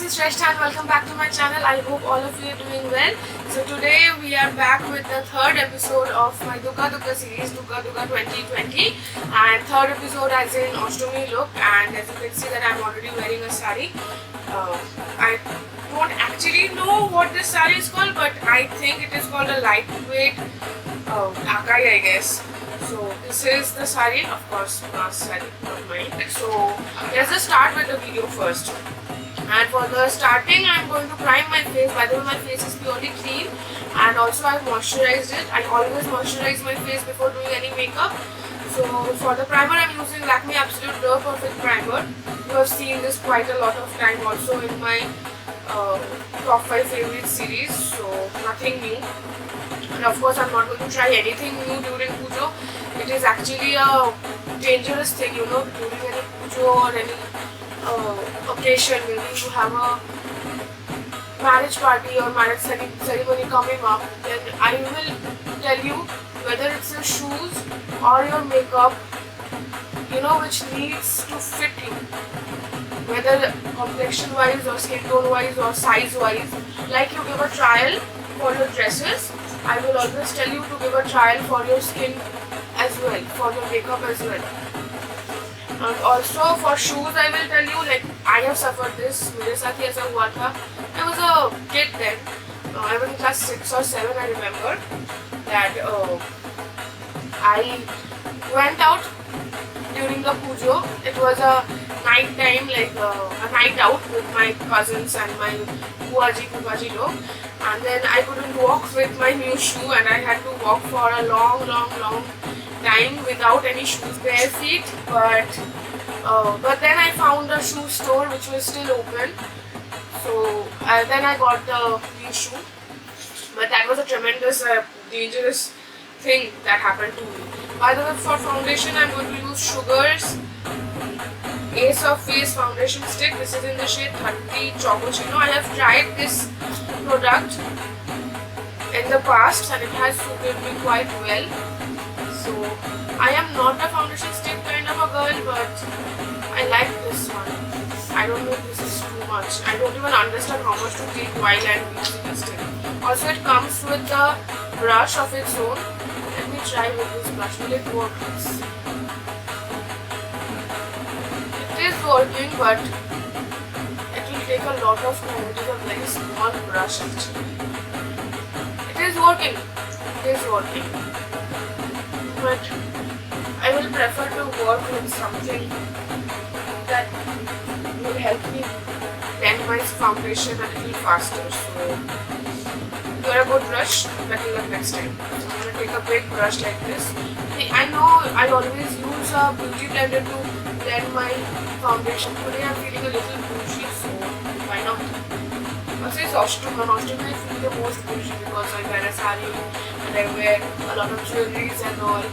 is Shrestha and welcome back to my channel. I hope all of you are doing well. So today we are back with the third episode of my Dukha Dukha series, Dukha Dukha 2020, and third episode as in Ashtami look. And as you can see that I am already wearing a sari. I don't actually know what this sari is called, but I think it is called a lightweight Dhakai, I guess. So this is the sari, of course, sari, not mine. So let's just start with the video first. And for the starting, I'm going to prime my face. By the way, my face is purely clean, and also I've moisturized it. I always moisturize my face before doing any makeup. So for the primer, I'm using Lakme Absolute Blur Perfect Primer. You have seen this quite a lot of time also in my top 5 favorite series. So nothing new. And of course, I'm not going to try anything new during Pujo. It is actually a dangerous thing, you know, during any Pujo or any occasion. Maybe you have a marriage party or marriage ceremony coming up, then I will tell you whether it's your shoes or your makeup, you know, which needs to fit you, whether complexion wise or skin tone wise or size wise. Like you give a trial for your dresses, I will always tell you to give a trial for your skin as well, for your makeup as well. And also for shoes, I will tell you, like I have suffered this. मेरे साथ ही ऐसा हुआ था. I was a kid then. I was in class 6 or 7. I remember that I went out during the pujo. It was a night time, like a night out with my cousins and my Puaji log. And then I couldn't walk with my new shoe, and I had to walk for a long time without any shoes, bare feet. But then I found a shoe store which was still open. So then I got the new shoe. But that was a tremendous, dangerous thing that happened to me. By the way, for foundation, I'm going to use Sugar's Ace of Face foundation stick. This is in the shade 30 Chocochino. I have tried this product in the past and it has suited me quite well. So I am not a foundation stick kind of a girl, but I like this one. I don't know if this is too much. I don't even understand how much to take while I'm using the stick. Also, it comes with a brush of its own. Let me try with this brush. Will it work? It is working, but it will take a lot of time. It is a very small brush actually. It is working. It is working. But I will prefer to work with something that will help me blend my foundation a little faster. So if you are a good brush, better luck next time. So I'm going to take a big brush like this. I know I always use a beauty blender to blend my foundation. Today I'm feeling a little bougie, so why not? Also it's Ashtami. Ashtami I feel the most bougie because I wear a sari and I wear a lot of jewelries and all.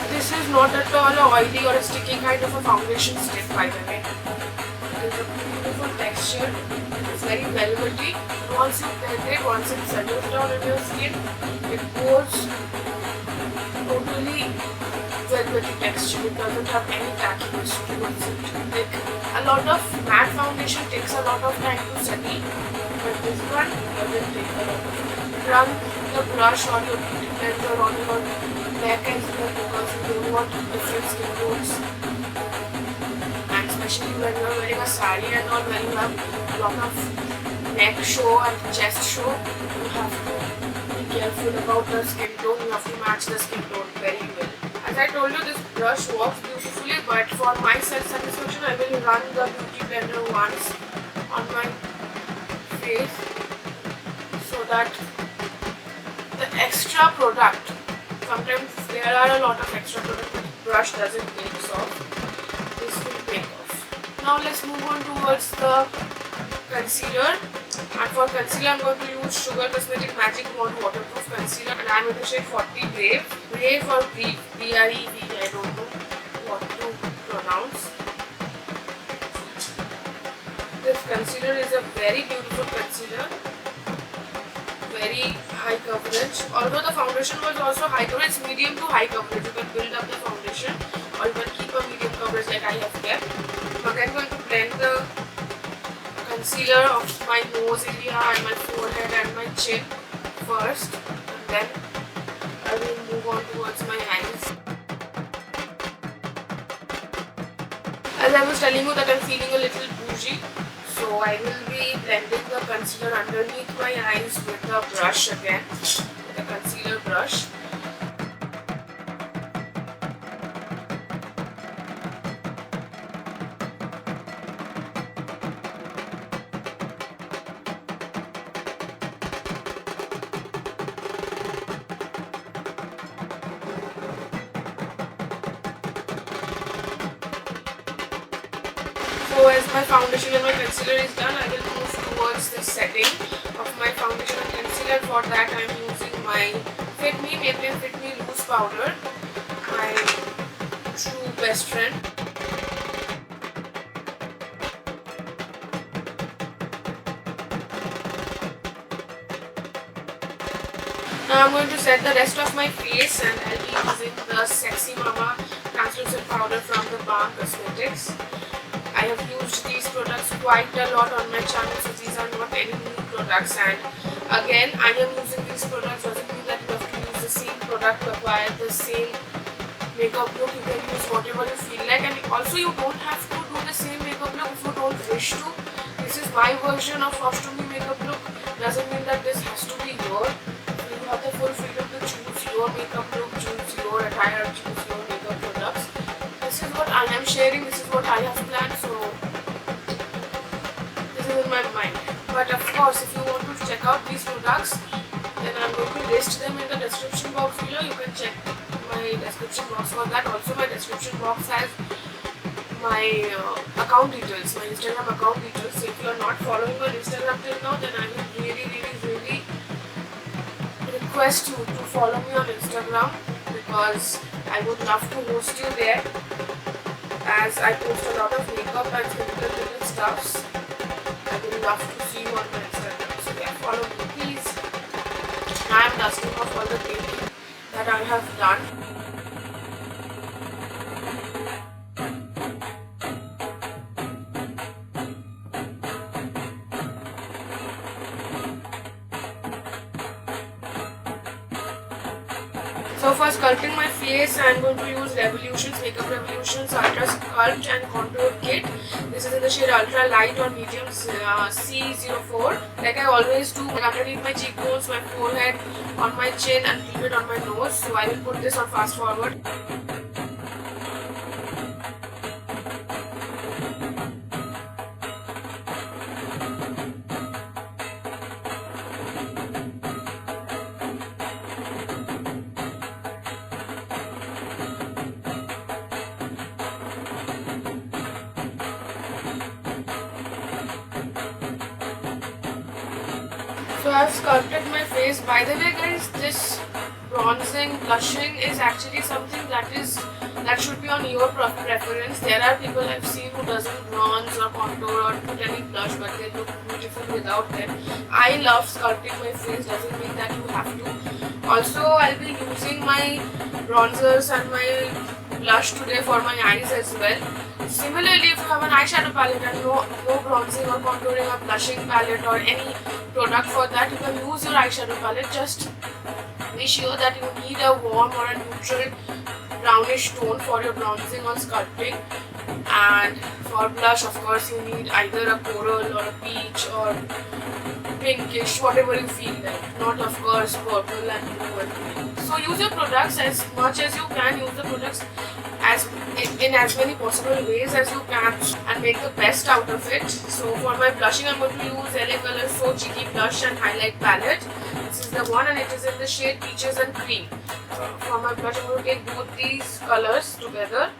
This is not at all a oily or a sticky kind of a foundation stick, by the way. It is a beautiful texture. It is very velvety. Once you blend it, once it settles down in your skin, it goes totally velvety texture. It doesn't have any tackiness towards it. Like a lot of matte foundation takes a lot of time to settle, but this one doesn't take a lot of time. Run the brush or your beauty blender on your neck as well because you don't want different skin tones. And especially when you are wearing a sari and all, when you have a lot of neck show and chest show, you have to be careful about the skin tone. You have to match the skin tone very well. As I told you, this brush works beautifully, but for my self-satisfaction, I will run the beauty blender once on my face so that the extra product, sometimes there are a lot of extra product that the brush doesn't take off, this will take off. Now let's move on towards the concealer. And for concealer, I'm going to use Sugar Cosmetic Magic Wand Waterproof Concealer, and I'm in the shade 40 Brave. Brave or Breve, B-R-E-V, I don't know what to pronounce. This concealer is a very beautiful concealer. very high coverage. Although the foundation was also high coverage, it's medium to high coverage. You can build up the foundation or you can keep a medium coverage like I have kept. I'm again going to blend the concealer of my nose area and my forehead and my chin first, and then I will move on towards my eyes. As I was telling you that I'm feeling a little bougie, so I will be blending the concealer underneath my eyes with the brush again, with the concealer brush. So as my foundation and my concealer is done, I will move towards the setting of my foundation and concealer. For that I am using my Fit Me Maybelline Fit Me Loose Powder, my true best friend. Now I'm going to set the rest of my face, and I'll be using the Sexy Mama translucent powder from the Balm Cosmetics. I have used these products quite a lot on my channel, so these are not any new products, and again I am using these products doesn't mean that you have to use the same product to acquire the same makeup look. You can use whatever you feel like, and also you don't have to do the same makeup look if you don't wish to. This is my version of Ashtami makeup look, doesn't mean that this has to be your. You have the full freedom to choose your makeup look, choose your attire, choose your makeup products. This is what I am sharing, this is what I have planned, so this is in my mind. But of course, if you want to check out these products, then I am going to list them in the description box below. You can check my description box for that. Also, my description box has my account details, my Instagram account details. So if you are not following on Instagram till now, then I will really request you to follow me on Instagram, because I would love to host you there, as I post a lot of makeup and little stuffs. I would love to see you on my Instagram. So yeah, follow me please. I am dusting off all the painting that I have done. So for sculpting my face, I am going to use Revolutions, Makeup Revolutions Ultra Sculpt and Contour Kit. This is in the shade Ultra Light or Medium C04. Like I always do, underneath my cheekbones, my forehead, on my chin and a little bit on my nose. So I will put this on fast forward. So I have sculpted my face. By the way guys, this bronzing, blushing is actually something that should be on your preference. There are people I've seen who doesn't bronze or contour or put any blush, but they look beautiful without them. I love sculpting my face, doesn't mean that you have to. Also, I'll be using my bronzers and my blush today for my eyes as well. Similarly, if you have an eyeshadow palette and no bronzing or contouring or blushing palette or any product for that, you can use your eyeshadow palette. Just be sure that you need a warm or a neutral brownish tone for your bronzing or sculpting. And for blush, of course, you need either a coral or a peach or pinkish, whatever you feel like. Not, of course, purple and blue and green. So use your products as much as you can. Use the products in as many possible ways as you can and make the best out of it. So for my blushing, I'm going to use LA Colors So Cheeky Blush and Highlight Palette. This is the one and it is in the shade Peaches and Cream. For my blush, I'm going to take both these colors together,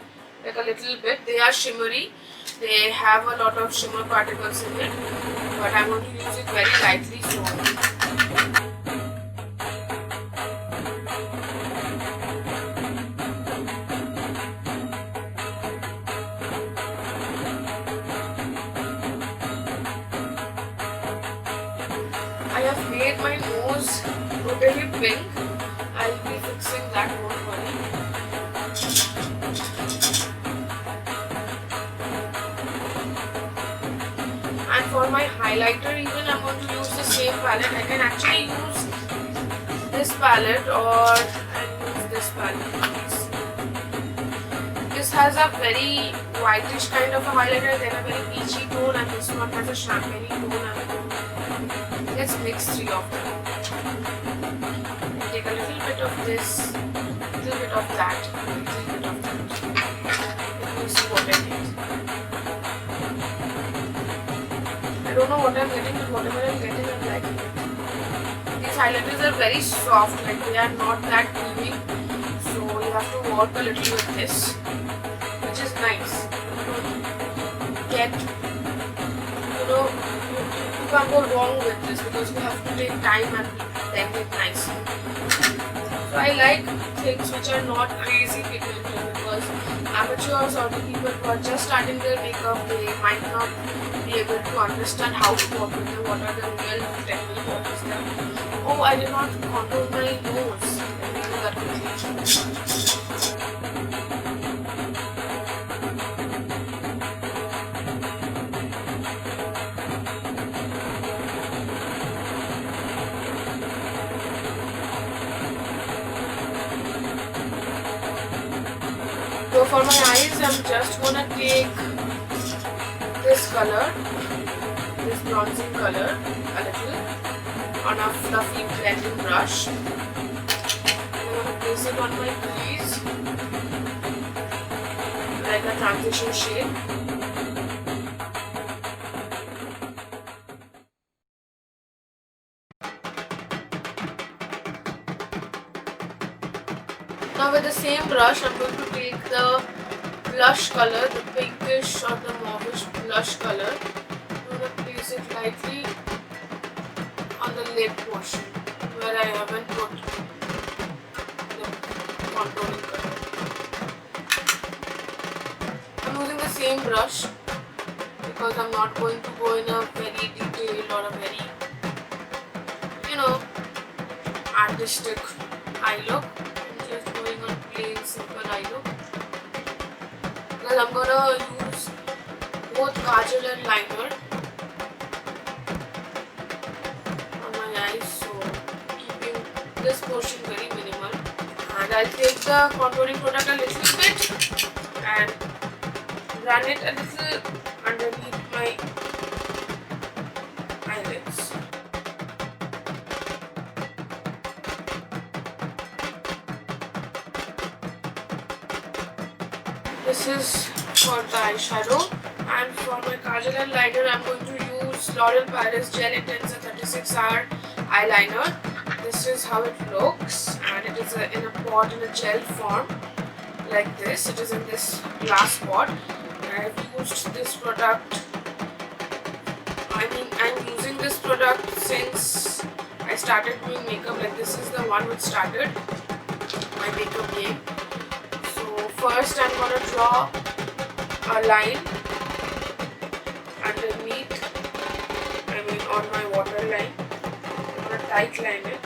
like a little bit. They are shimmery. They have a lot of shimmer particles in it, but I'm going to use it very lightly. So I have made my nose totally pink. I'll be fixing that, don't worry. And for my highlighter even I'm going to use the same palette. I can actually use this palette or I'll use this palette. This has a very whitish kind of a highlighter, then a very peachy tone, and this one has a champagne tone. Let's mix three of them. I'll take a little bit of this, little bit of that, little bit of that. Let me see what I get. I don't know what I'm getting, but whatever I'm getting, I'm liking it. These highlighters are very soft, like they are not that creamy, so you have to work a little with this, which is nice. You can't go wrong with this because you have to take time and blend it nicely. So I like things which are not crazy pigmented, because amateurs or the people who are just starting their makeup, they might not be able to understand how to work with them, what are the real techniques, what is that. Oh, I did not contour my nose. Let me do that quickly. So for my eyes, I'm just gonna take this color, this bronzing color, a little on a fluffy blending brush. I'm gonna place it on my crease like a transition shade. Now with the same brush, I'm going to take the blush color, the pinkish or the mauvish blush color. I'm going to place it lightly on the lid portion where I haven't put the contouring color. I'm using the same brush because I'm not going to go in a very detailed or a very, artistic eye look. Plain simple eye look, because I'm gonna use both kajal and liner on my eyes, so keeping this portion very minimal. And I'll take the contouring product a little bit and run it a little underneath my eyelids. This is for the eyeshadow, and for my kajal and liner I'm going to use L'Oreal Paris Gel Intense 36-hour eyeliner. This is how it looks, and it is in a pot in a gel form like this. It is in this glass pot. I've used this product, I'm using this product since I started doing makeup. Like, this is the one which started my makeup game. First, I'm going to draw a line underneath, on my waterline. I'm going to tight line it.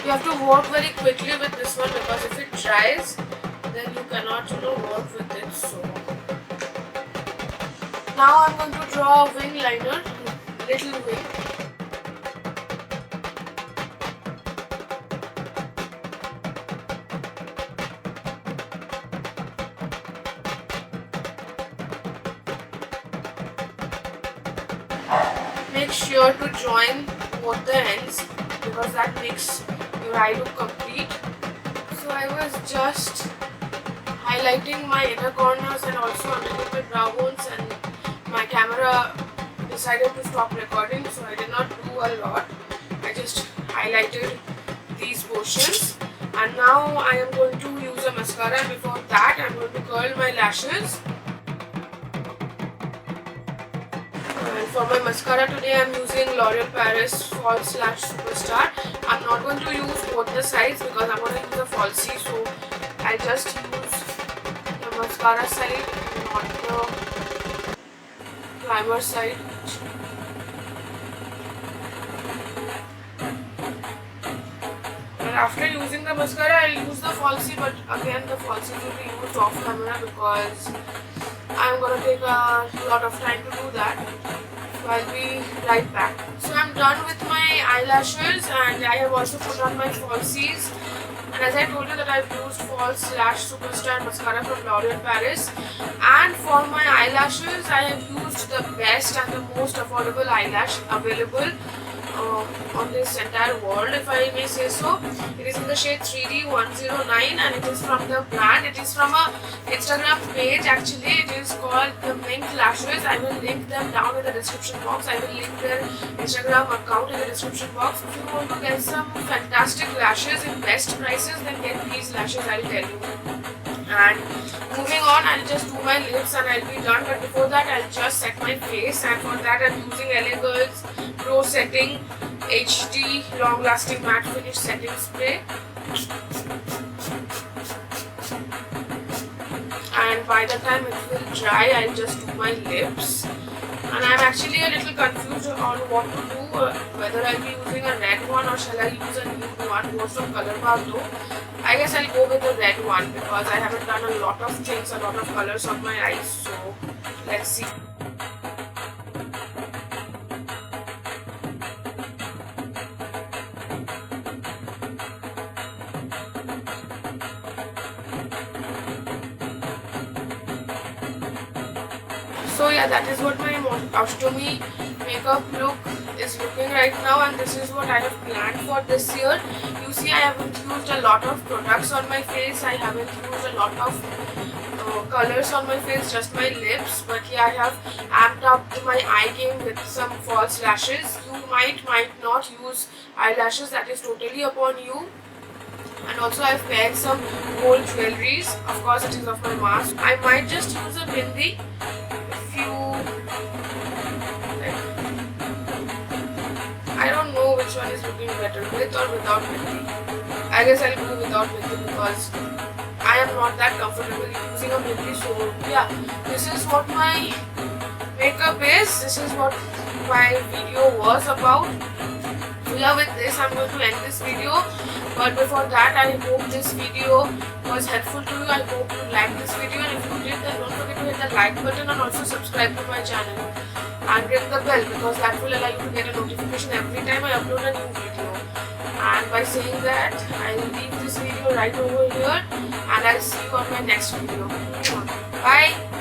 You have to work very quickly with this one, because if it dries, then you cannot work with it. So now I'm going to draw a wing liner, little wing. Make sure to join both the ends, because that makes your eye look complete. So I was just highlighting my inner corners and also underneath my brow bones, and my camera decided to stop recording, so I did not do a lot. I just highlighted these portions, and now I am going to use a mascara. Before that, I'm going to curl my lashes. for my mascara today I'm using L'Oreal Paris False Lash Superstar. I'm not going to use both the sides because I'm going to use a falsie, so I'll just use the mascara side, not the primer side. And after using the mascara, I'll use the falsie, but again the falsie will be used off camera because I'm going to take a lot of time to do that. So I'll be right back. So I'm done with my eyelashes and I have also put on my falsies. And as I told you that I've used False Lash Superstar mascara from L'Oreal Paris. And for my eyelashes, I have used the best and the most affordable eyelash available on this entire world, if I may say so. It is in the shade 3D109 and it is from the brand. It is from a Instagram page actually. It is called the Mink Lashes. I will link them down in the description box. I will link their Instagram account in the description box. If you want to get some fantastic lashes in best prices, then get these lashes, I'll tell you. And moving on, I'll just do my lips and I'll be done. But before that, I'll just set my face, and for that I'm using LA Girls Pro Setting HD Long Lasting Matte Finish Setting Spray. And by the time it will dry, I'll just do my lips. And I'm actually a little confused on what to do, whether I'll be using a red one or shall I use a nude one. Most of Color Bar though. I guess I'll go with the red one because I haven't done a lot of things, a lot of colors on my eyes. So let's see. So yeah, that is what my Ashtami makeup look is looking right now, and this is what I have planned for this year. You see, I haven't used a lot of products on my face. I haven't used a lot of colors on my face, just my lips. But yeah, I have amped up my eye game with some false lashes. You might not use eyelashes, that is totally upon you. And also I've paired some gold jewelries. Of course, it is of my mask. I might just use a bindi. I don't know which one is looking better, with or without bindi. I guess I'll go without bindi because I am not that comfortable using a bindi. So yeah, this is what my makeup is. This is what my video was about. So yeah, with this I'm going to end this video. But before that, I hope this video was helpful to you. I hope you liked this video, and if you did, then don't forget to hit the like button and also subscribe to my channel and ring the bell because that will allow you to get a notification every time I upload a new video. And by saying that, I will leave this video right over here and I'll see you on my next video. Bye.